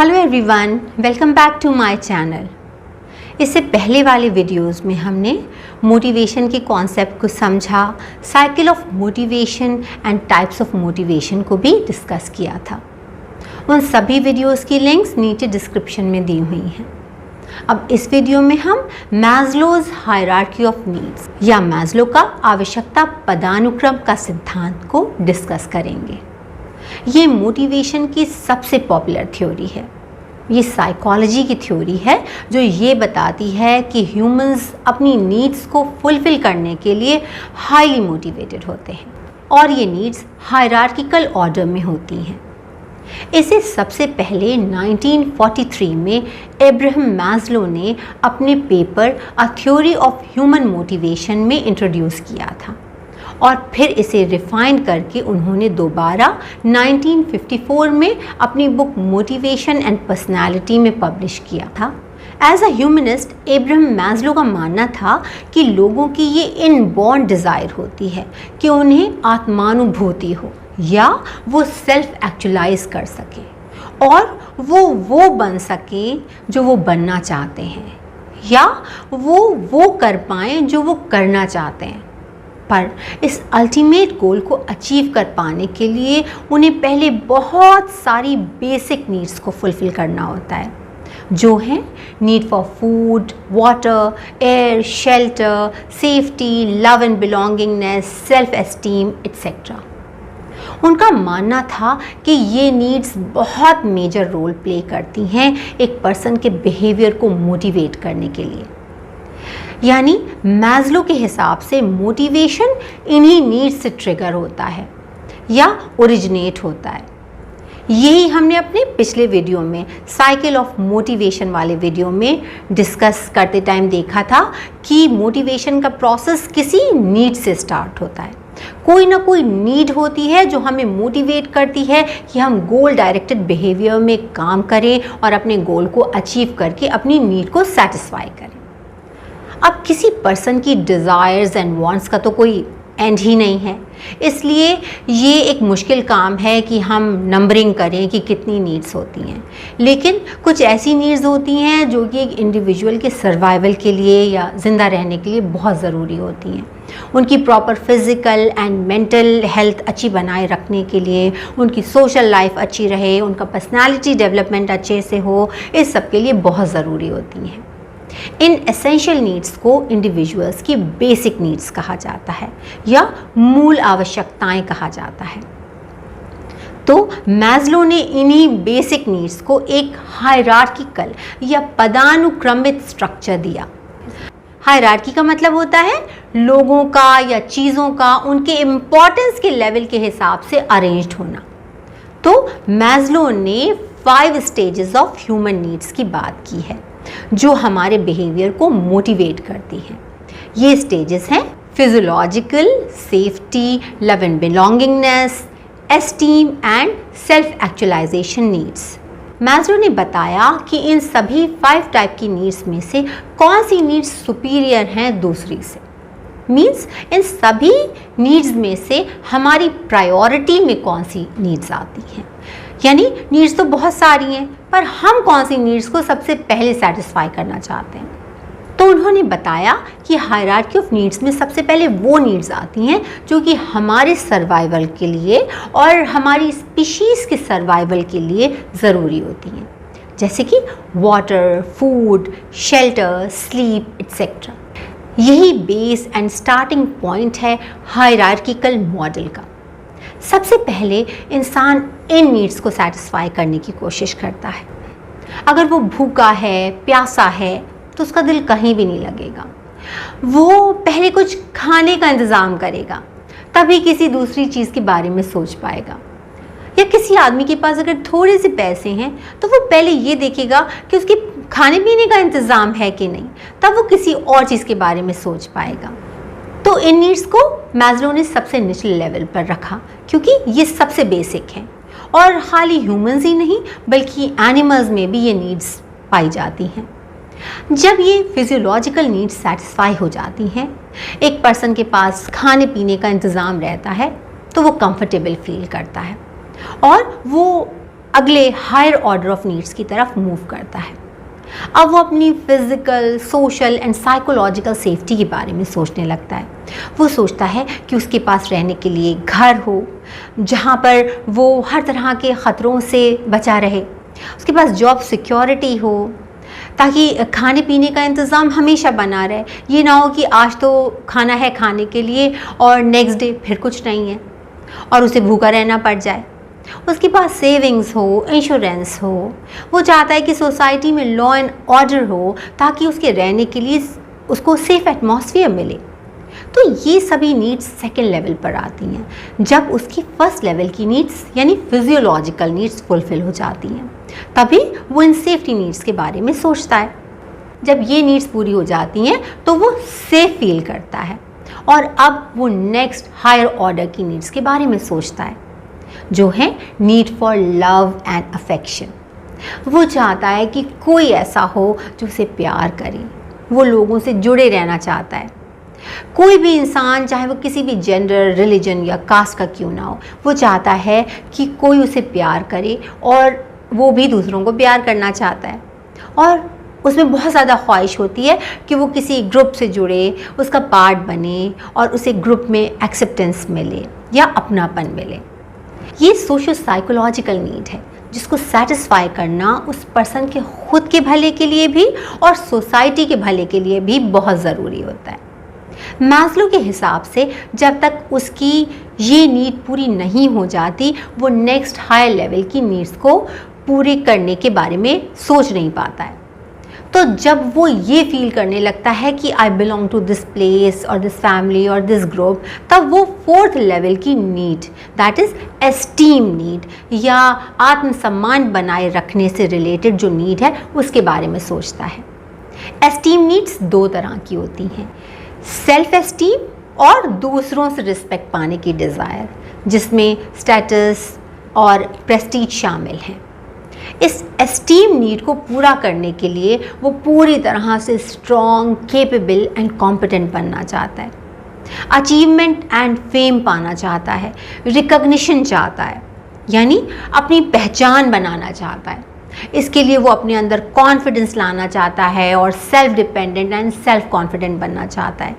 Hello everyone, welcome back to my channel. इससे पहले वाले वीडियोस में हमने मोटिवेशन के कॉन्सेप्ट को समझा, cycle of motivation and types of motivation को भी डिस्कस किया था। उन सभी वीडियोस की लिंक्स नीचे डिस्क्रिप्शन में दी हुई हैं। अब इस वीडियो में हम मैस्लोज हायरार्की ऑफ नीड्स या मैस्लो का आवश्यकता पदानुक्रम का सिद्धांत को डिस्कस करेंगे। ये मोटिवेशन की सबसे पॉपुलर थ्योरी है। ये साइकोलॉजी की थ्योरी है जो ये बताती है कि ह्यूमंस अपनी नीड्स को फुलफिल करने के लिए हाईली मोटिवेटेड होते हैं और ये नीड्स हायरार्किकल ऑर्डर में होती हैं। इसे सबसे पहले 1943 में एब्राहम मैस्लो ने अपने paper a theory of human motivation में इंट्रोड्यूस किया था और फिर इसे रिफाइन करके उन्होंने दोबारा 1954 में अपनी बुक मोटिवेशन एंड पर्सनालिटी में पब्लिश किया था। As a humanist Abraham Maslow का मानना था कि लोगों की ये इनबॉर्न डिज़ायर होती है कि उन्हें आत्मानुभूति हो या वो सेल्फ एक्चुअलाइज कर सके और वो बन सके जो वो बनना चाहते हैं या वो कर पाएँ जो वो करना चाहते हैं। पर इस अल्टीमेट गोल को अचीव कर पाने के लिए उन्हें पहले बहुत सारी बेसिक नीड्स को फुलफ़िल करना होता है, जो हैं need for food, water, air, shelter, safety, love and belongingness, self esteem etcetera. उनका मानना था कि ये नीड्स बहुत मेजर रोल प्ले करती हैं एक पर्सन के बिहेवियर को मोटिवेट करने के लिए। यानी मैस्लो के हिसाब से मोटिवेशन इन्हीं नीड्स से ट्रिगर होता है या ओरिजिनेट होता है। यही हमने अपने पिछले वीडियो में साइकिल ऑफ मोटिवेशन वाले वीडियो में डिस्कस करते टाइम देखा था कि मोटिवेशन का प्रोसेस किसी नीड से स्टार्ट होता है। कोई ना कोई नीड होती है जो हमें मोटिवेट करती है कि हम गोल डायरेक्टेड बिहेवियर में काम करें और अपने गोल को अचीव करके अपनी नीड को सेटिस्फाई करें। अब किसी पर्सन की डिज़ायर्स एंड वांट्स का तो कोई एंड ही नहीं है, इसलिए ये एक मुश्किल काम है कि हम नंबरिंग करें कि कितनी नीड्स होती हैं। लेकिन कुछ ऐसी नीड्स होती हैं जो कि एक इंडिविजुअल के सर्वाइवल के लिए या ज़िंदा रहने के लिए बहुत ज़रूरी होती हैं। उनकी proper physical and mental health अच्छी बनाए रखने के लिए, उनकी सोशल लाइफ अच्छी रहे, उनका पर्सनालिटी डेवलपमेंट अच्छे से हो, इस सब के लिए बहुत ज़रूरी होती हैं। इन एसेंशियल नीड्स को इंडिविजुअल्स की बेसिक नीड्स कहा जाता है या मूल आवश्यकताएं कहा जाता है। तो मैस्लो ने इन्हीं बेसिक नीड्स को एक हायरार्किकल या पदानुक्रमित स्ट्रक्चर दिया। हायरार्की का मतलब होता है लोगों का या चीज़ों का उनके इम्पोर्टेंस के लेवल के हिसाब से अरेंज्ड होना। तो मैस्लो ने 5 स्टेजेस ऑफ ह्यूमन नीड्स की बात की है जो हमारे बिहेवियर को मोटिवेट करती हैं। ये स्टेजेस हैं physiological, safety, love and belongingness, esteem and self actualisation needs. Maslow ने बताया कि इन सभी 5 टाइप की नीड्स में से कौन सी नीड्स सुपीरियर हैं दूसरी से। मीन्स इन सभी नीड्स में से हमारी प्रायोरिटी में कौन सी नीड्स आती हैं। यानी नीड्स तो बहुत सारी हैं, पर हम कौन सी नीड्स को सबसे पहले सेटिस्फाई करना चाहते हैं। तो उन्होंने बताया कि हायरार्की ऑफ नीड्स में सबसे पहले वो नीड्स आती हैं जो कि हमारे सर्वाइवल के लिए और हमारी स्पीशीज़ के सर्वाइवल के लिए ज़रूरी होती हैं, जैसे कि water, food, shelter, sleep etcetera. यही बेस एंड स्टार्टिंग पॉइंट है हायरार्किकल मॉडल का। सबसे पहले इंसान इन नीड्स को सेटिस्फाई करने की कोशिश करता है। अगर वो भूखा है, प्यासा है, तो उसका दिल कहीं भी नहीं लगेगा। वो पहले कुछ खाने का इंतज़ाम करेगा, तभी किसी दूसरी चीज़ के बारे में सोच पाएगा। या किसी आदमी के पास अगर थोड़े से पैसे हैं तो वो पहले ये देखेगा कि उसके खाने पीने का इंतज़ाम है कि नहीं, तब वो किसी और चीज़ के बारे में सोच पाएगा। तो इन नीड्स को मैस्लो ने सबसे निचले लेवल पर रखा क्योंकि ये सबसे बेसिक हैं और खाली ह्यूमंस ही नहीं बल्कि एनिमल्स में भी ये नीड्स पाई जाती हैं। जब ये फिजियोलॉजिकल नीड्स सेटिस्फाई हो जाती हैं, एक पर्सन के पास खाने पीने का इंतज़ाम रहता है तो वो कंफर्टेबल फील करता है और वो अगले हायर ऑर्डर ऑफ नीड्स की तरफ मूव करता है। अब वो अपनी physical, social and psychological safety के बारे में सोचने लगता है। वो सोचता है कि उसके पास रहने के लिए घर हो, जहाँ पर वो हर तरह के ख़तरों से बचा रहे, उसके पास जॉब सिक्योरिटी हो, ताकि खाने पीने का इंतज़ाम हमेशा बना रहे। ये ना हो कि आज तो खाना है खाने के लिए और नेक्स्ट डे फिर कुछ नहीं है और उसे भूखा रहना पड़ जाए। उसके पास सेविंग्स हो, इंश्योरेंस हो। वो चाहता है कि सोसाइटी में लॉ एंड ऑर्डर हो ताकि उसके रहने के लिए उसको सेफ एटमॉस्फेयर मिले। तो ये सभी नीड्स सेकेंड लेवल पर आती हैं। जब उसकी फर्स्ट लेवल की नीड्स यानी फिजियोलॉजिकल नीड्स फुलफिल हो जाती हैं, तभी वो इन सेफ्टी नीड्स के बारे में सोचता है। जब ये नीड्स पूरी हो जाती हैं तो वो सेफ फील करता है और अब वो नेक्स्ट हायर ऑर्डर की नीड्स के बारे में सोचता है, जो है need for love and affection. वो चाहता है कि कोई ऐसा हो जो उसे प्यार करे। वो लोगों से जुड़े रहना चाहता है। कोई भी इंसान, चाहे वो किसी भी जेंडर, रिलीजन या कास्ट का क्यों ना हो, वो चाहता है कि कोई उसे प्यार करे और वो भी दूसरों को प्यार करना चाहता है। और उसमें बहुत ज़्यादा ख्वाहिश होती है कि वो किसी ग्रुप से जुड़े, उसका पार्ट बने और उसे ग्रुप में एक्सेप्टेंस मिले या अपनापन मिले। ये सोशो साइकोलॉजिकल नीड है जिसको सेटिस्फाई करना उस पर्सन के खुद के भले के लिए भी और सोसाइटी के भले के लिए भी बहुत ज़रूरी होता है। मैस्लो के हिसाब से जब तक उसकी ये नीड पूरी नहीं हो जाती, वो नेक्स्ट हायर लेवल की नीड्स को पूरी करने के बारे में सोच नहीं पाता है। तो जब वो ये फील करने लगता है कि I belong to this place और दिस फैमिली और दिस ग्रुप, तब वो फोर्थ लेवल की need, that is esteem need या आत्मसम्मान बनाए रखने से रिलेटेड जो नीड है, उसके बारे में सोचता है। एस्टीम नीड्स दो तरह की होती हैं, सेल्फ एस्टीम और दूसरों से रिस्पेक्ट पाने की डिज़ायर, जिसमें स्टेटस और प्रेस्टीज शामिल हैं। इस एस्टीम नीड को पूरा करने के लिए वो पूरी तरह से स्ट्रॉन्ग, केपेबल एंड कॉम्पिटेंट बनना चाहता है। अचीवमेंट एंड फेम पाना चाहता है, रिकॉग्निशन चाहता है, यानी अपनी पहचान बनाना चाहता है। इसके लिए वो अपने अंदर कॉन्फिडेंस लाना चाहता है और self dependent and self confident बनना चाहता है,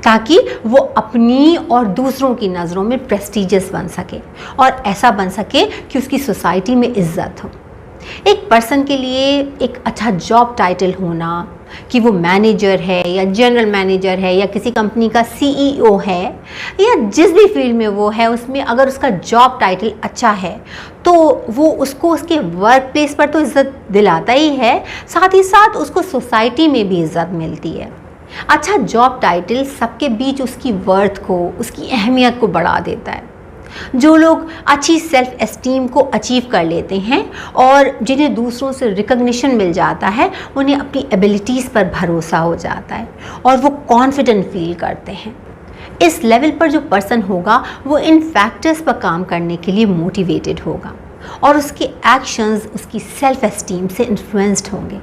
ताकि वो अपनी और दूसरों की नज़रों में प्रेस्टीजियस बन सके और ऐसा बन सके कि उसकी सोसाइटी में इज्जत हो। एक पर्सन के लिए एक अच्छा जॉब टाइटल होना, कि वो मैनेजर है या जनरल मैनेजर है या किसी कंपनी का सीईओ है या जिस भी फील्ड में वो है, उसमें अगर उसका जॉब टाइटल अच्छा है तो वो उसको उसके वर्क प्लेस पर तो इज़्ज़त दिलाता ही है, साथ ही साथ उसको सोसाइटी में भी इज़्ज़त मिलती है। अच्छा जॉब टाइटल सबके बीच उसकी वर्थ को, उसकी अहमियत को बढ़ा देता है। जो लोग अच्छी सेल्फ एस्टीम को अचीव कर लेते हैं और जिन्हें दूसरों से रिकॉग्निशन मिल जाता है, उन्हें अपनी एबिलिटीज़ पर भरोसा हो जाता है और वो कॉन्फिडेंट फील करते हैं। इस लेवल पर जो पर्सन होगा वो इन फैक्टर्स पर काम करने के लिए मोटिवेटेड होगा और उसके एक्शंस उसकी सेल्फ एस्टीम से इन्फ्लुएंस्ड होंगे।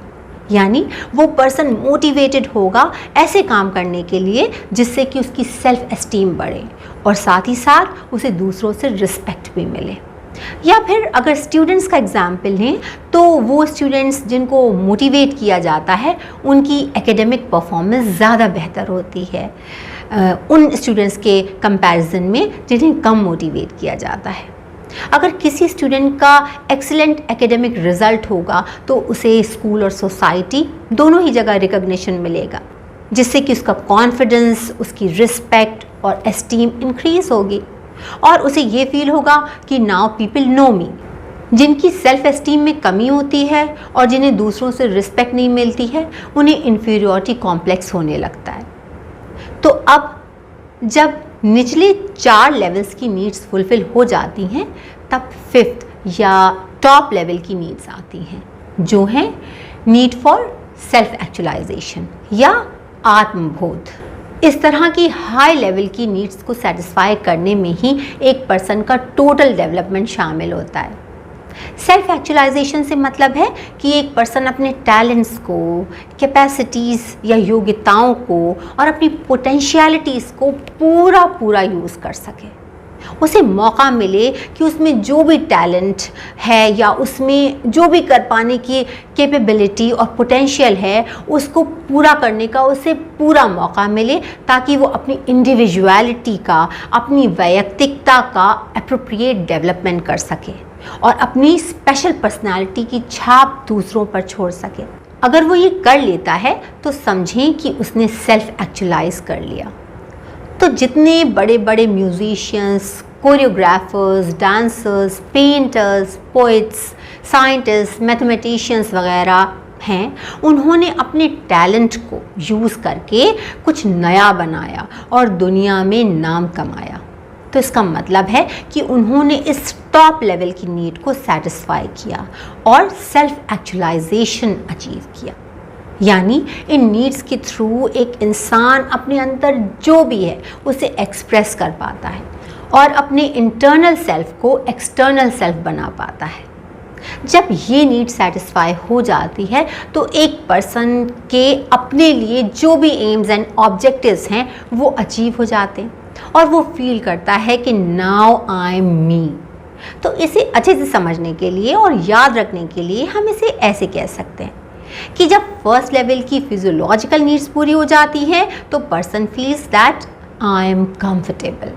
यानी वो पर्सन मोटिवेटेड होगा ऐसे काम करने के लिए जिससे कि उसकी सेल्फ एस्टीम बढ़े और साथ ही साथ उसे दूसरों से रिस्पेक्ट भी मिले। या फिर अगर स्टूडेंट्स का एग्जाम्पल लें तो वो स्टूडेंट्स जिनको मोटिवेट किया जाता है उनकी एकेडमिक परफॉर्मेंस ज़्यादा बेहतर होती है उन स्टूडेंट्स के कंपैरिजन में जिन्हें कम मोटिवेट किया जाता है। अगर किसी स्टूडेंट का एक्सीलेंट एकेडमिक रिजल्ट होगा तो उसे स्कूल और सोसाइटी दोनों ही जगह रिकॉग्निशन मिलेगा, जिससे कि उसका कॉन्फिडेंस, उसकी रिस्पेक्ट और एस्टीम इंक्रीज होगी और उसे ये फील होगा कि नाउ पीपल नो मी। जिनकी सेल्फ एस्टीम में कमी होती है और जिन्हें दूसरों से रिस्पेक्ट नहीं मिलती है, उन्हें इन्फीरियरिटी कॉम्प्लेक्स होने लगता है। तो अब जब निचले 4 लेवल्स की नीड्स फुलफिल हो जाती हैं, तब 5th या टॉप लेवल की नीड्स आती हैं, जो हैं नीड फॉर सेल्फ एक्चुअलाइजेशन या आत्मबोध। इस तरह की हाई लेवल की नीड्स को सेटिस्फाई करने में ही एक पर्सन का टोटल डेवलपमेंट शामिल होता है। सेल्फ एक्चुअलाइजेशन से मतलब है कि एक पर्सन अपने टैलेंट्स को, कैपेसिटीज़ या योग्यताओं को और अपनी पोटेंशियलिटीज़ को पूरा यूज़ कर सके उसे मौका मिले कि उसमें जो भी टैलेंट है या उसमें जो भी कर पाने की कैपेबिलिटी और पोटेंशियल है उसको पूरा करने का उसे पूरा मौका मिले, ताकि वो अपनी इंडिविजुअलिटी का, अपनी वैयक्तिकता का एप्रोप्रिएट डेवलपमेंट कर सके और अपनी स्पेशल पर्सनालिटी की छाप दूसरों पर छोड़ सके। अगर वो ये कर लेता है तो समझें कि उसने सेल्फ एक्चुअलाइज कर लिया। तो जितने बड़े बड़े musicians, choreographers, dancers, painters, poets, scientist, mathematicians वगैरह हैं, उन्होंने अपने टैलेंट को यूज़ करके कुछ नया बनाया और दुनिया में नाम कमाया। तो इसका मतलब है कि उन्होंने इस टॉप लेवल की नीड को सेटिस्फाई किया और सेल्फ एक्चुअलाइजेशन अचीव किया। यानी इन नीड्स के थ्रू एक इंसान अपने अंदर जो भी है उसे एक्सप्रेस कर पाता है और अपने इंटरनल सेल्फ को एक्सटर्नल सेल्फ बना पाता है। जब ये नीड सेटिस्फाई हो जाती है तो एक पर्सन के अपने लिए जो भी एम्स एंड ऑब्जेक्टिव्स हैं वो अचीव हो जाते हैं और वो फील करता है कि नाउ आई एम मी। तो इसे अच्छे से समझने के लिए और याद रखने के लिए हम इसे ऐसे कह सकते हैं कि जब फर्स्ट लेवल की फिजियोलॉजिकल नीड्स पूरी हो जाती हैं तो person feels that I am comfortable,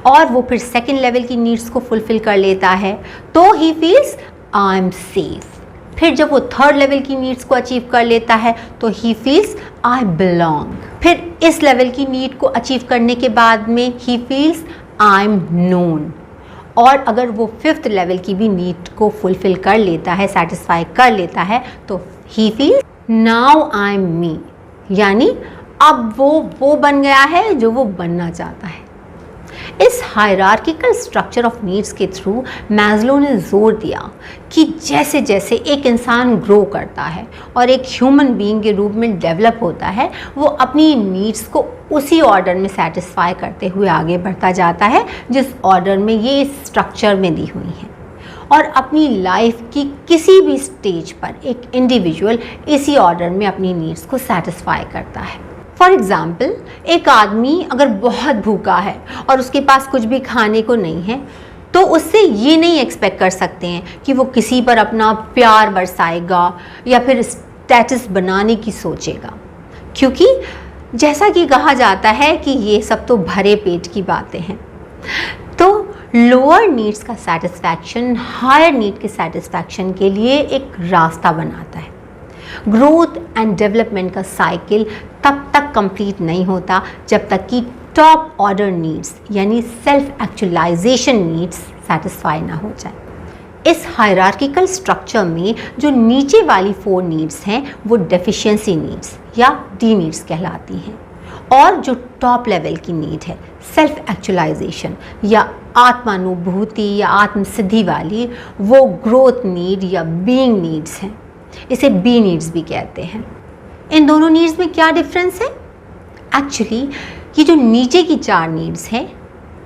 और वो फिर सेकेंड लेवल की नीड्स को फुलफिल कर लेता है तो he feels I am safe. फिर जब वो थर्ड लेवल की नीड्स को अचीव कर लेता है तो ही फील्स आई बिलोंग। फिर इस लेवल की नीड को अचीव करने के बाद में he feels I am known. और अगर वो फिफ्थ लेवल की भी नीड को फुलफिल कर लेता है, सेटिस्फाई कर लेता है, तो he feels now I am me. यानी अब वो बन गया है जो वो बनना चाहता है। इस हायरार्किकल स्ट्रक्चर ऑफ नीड्स के थ्रू मैस्लो ने जोर दिया कि जैसे जैसे एक इंसान ग्रो करता है और एक ह्यूमन बीइंग के रूप में डेवलप होता है, वो अपनी नीड्स को उसी ऑर्डर में सेटिस्फाई करते हुए आगे बढ़ता जाता है जिस ऑर्डर में ये स्ट्रक्चर में दी हुई हैं, और अपनी लाइफ की किसी भी स्टेज पर एक इंडिविजुअल इसी ऑर्डर में अपनी नीड्स को सेटिस्फाई करता है। फॉर एग्ज़ाम्पल, एक आदमी अगर बहुत भूखा है और उसके पास कुछ भी खाने को नहीं है तो उससे ये नहीं एक्सपेक्ट कर सकते हैं कि वो किसी पर अपना प्यार बरसाएगा या फिर स्टेटस बनाने की सोचेगा, क्योंकि जैसा कि कहा जाता है कि ये सब तो भरे पेट की बातें हैं। तो लोअर नीड्स का सेटिस्फैक्शन हायर नीड के सेटिस्फैक्शन के लिए एक रास्ता बनाता है। ग्रोथ एंड डेवलपमेंट का साइकिल तब तक कंप्लीट नहीं होता जब तक कि टॉप ऑर्डर नीड्स यानी सेल्फ एक्चुअलाइजेशन नीड्स सेटिस्फाई ना हो जाए। इस हायरार्किकल स्ट्रक्चर में जो नीचे वाली 4 नीड्स हैं वो डेफिशिएंसी नीड्स या डी नीड्स कहलाती हैं, और जो टॉप लेवल की नीड है सेल्फ एक्चुअलाइजेशन या आत्मानुभूति या आत्मसिद्धि वाली, वो ग्रोथ नीड या बीइंग नीड्स हैं। इसे बी नीड्स भी कहते हैं। इन दोनों नीड्स में क्या डिफरेंस है? एक्चुअली ये जो नीचे की 4 नीड्स हैं,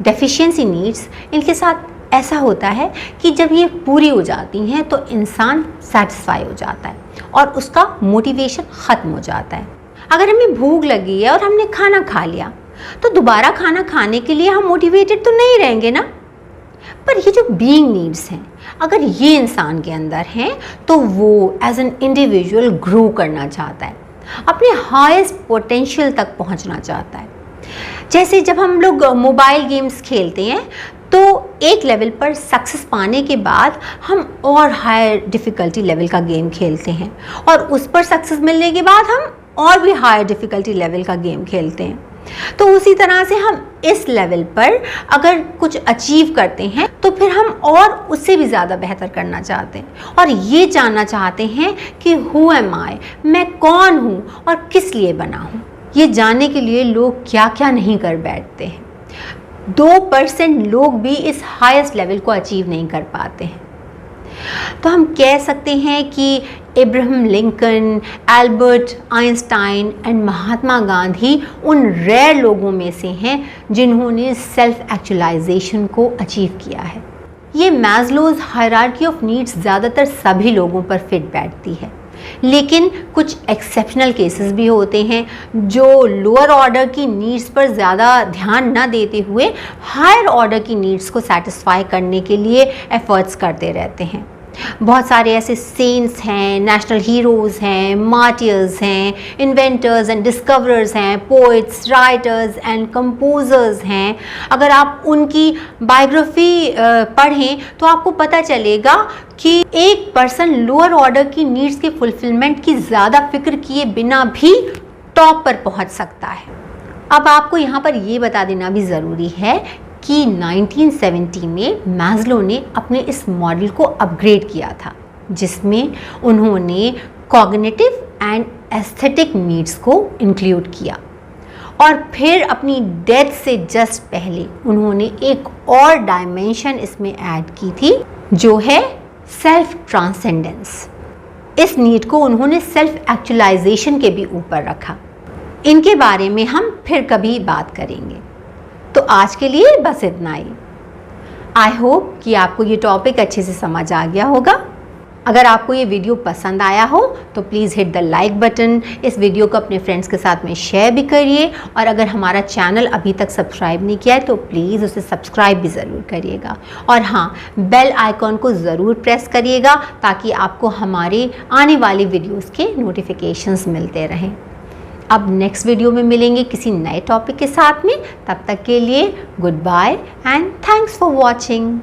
डेफिशिएंसी नीड्स, इनके साथ ऐसा होता है कि जब ये पूरी हो जाती हैं तो इंसान सेटिस्फाई हो जाता है और उसका मोटिवेशन ख़त्म हो जाता है। अगर हमें भूख लगी है और हमने खाना खा लिया तो दोबारा खाना खाने के लिए हम मोटिवेटेड तो नहीं रहेंगे ना। पर ये जो बीइंग नीड्स हैं, अगर ये इंसान के अंदर हैं तो वो एज एन इंडिविजुअल ग्रो करना चाहता है, अपने हाईएस्ट पोटेंशियल तक पहुंचना चाहता है। जैसे जब हम लोग मोबाइल गेम्स खेलते हैं तो एक लेवल पर सक्सेस पाने के बाद हम और हायर डिफ़िकल्टी लेवल का गेम खेलते हैं और उस पर सक्सेस मिलने के बाद हम और भी हायर डिफ़िकल्टी लेवल का गेम खेलते हैं। तो उसी तरह से हम इस लेवल पर अगर कुछ अचीव करते हैं तो फिर हम और उससे भी ज़्यादा बेहतर करना चाहते हैं और ये जानना चाहते हैं कि हु एम आई, मैं कौन हूँ और किस लिए बना हूँ। ये जानने के लिए लोग क्या क्या नहीं कर बैठते हैं। 2% लोग भी इस हाईएस्ट लेवल को अचीव नहीं कर पाते हैं। तो हम कह सकते हैं कि Abraham Lincoln, Albert Einstein and Mahatma Gandhi उन रेयर लोगों में से हैं जिन्होंने सेल्फ एक्चुअलाइजेशन को अचीव किया है। ये मैस्लोज हायरार्की ऑफ नीड्स ज़्यादातर सभी लोगों पर फिट बैठती है, लेकिन कुछ एक्सेप्शनल केसेस भी होते हैं जो लोअर ऑर्डर की नीड्स पर ज़्यादा ध्यान न देते हुए हायर ऑर्डर की नीड्स को सेटिस्फाई करने के लिए एफर्ट्स करते रहते हैं। बहुत सारे ऐसे सेंट्स हैं, नेशनल हीरोज़ हैं, मार्टियर्स हैं, इन्वेंटर्स एंड डिस्कवरर्स हैं, पोइट्स, राइटर्स एंड कंपोजर्स हैं। अगर आप उनकी बायोग्राफी पढ़ें तो आपको पता चलेगा कि एक पर्सन लोअर ऑर्डर की नीड्स के फुलफिलमेंट की ज़्यादा फिक्र किए बिना भी टॉप पर पहुंच सकता है। अब आपको यहाँ पर ये बता देना भी ज़रूरी है कि 1970 में मैस्लो ने अपने इस मॉडल को अपग्रेड किया था, जिसमें उन्होंने कॉग्निटिव एंड एस्थेटिक नीड्स को इंक्लूड किया। और फिर अपनी डेथ से जस्ट पहले उन्होंने एक और डायमेंशन इसमें ऐड की थी, जो है सेल्फ ट्रांसेंडेंस। इस नीड को उन्होंने सेल्फ एक्चुअलाइजेशन के भी ऊपर रखा। इनके बारे में हम फिर कभी बात करेंगे। तो आज के लिए बस इतना ही। आई होप कि आपको ये टॉपिक अच्छे से समझ आ गया होगा। अगर आपको ये वीडियो पसंद आया हो तो please hit the like button. इस वीडियो को अपने फ्रेंड्स के साथ में शेयर भी करिए, और अगर हमारा चैनल अभी तक सब्सक्राइब नहीं किया है तो प्लीज़ उसे सब्सक्राइब भी ज़रूर करिएगा। और हाँ, बेल आइकॉन को ज़रूर प्रेस करिएगा ताकि आपको हमारे आने वाले वीडियोज़ के नोटिफिकेशंस मिलते रहें। अब नेक्स्ट वीडियो में मिलेंगे किसी नए टॉपिक के साथ में। तब तक के लिए good bye and thanks for watching.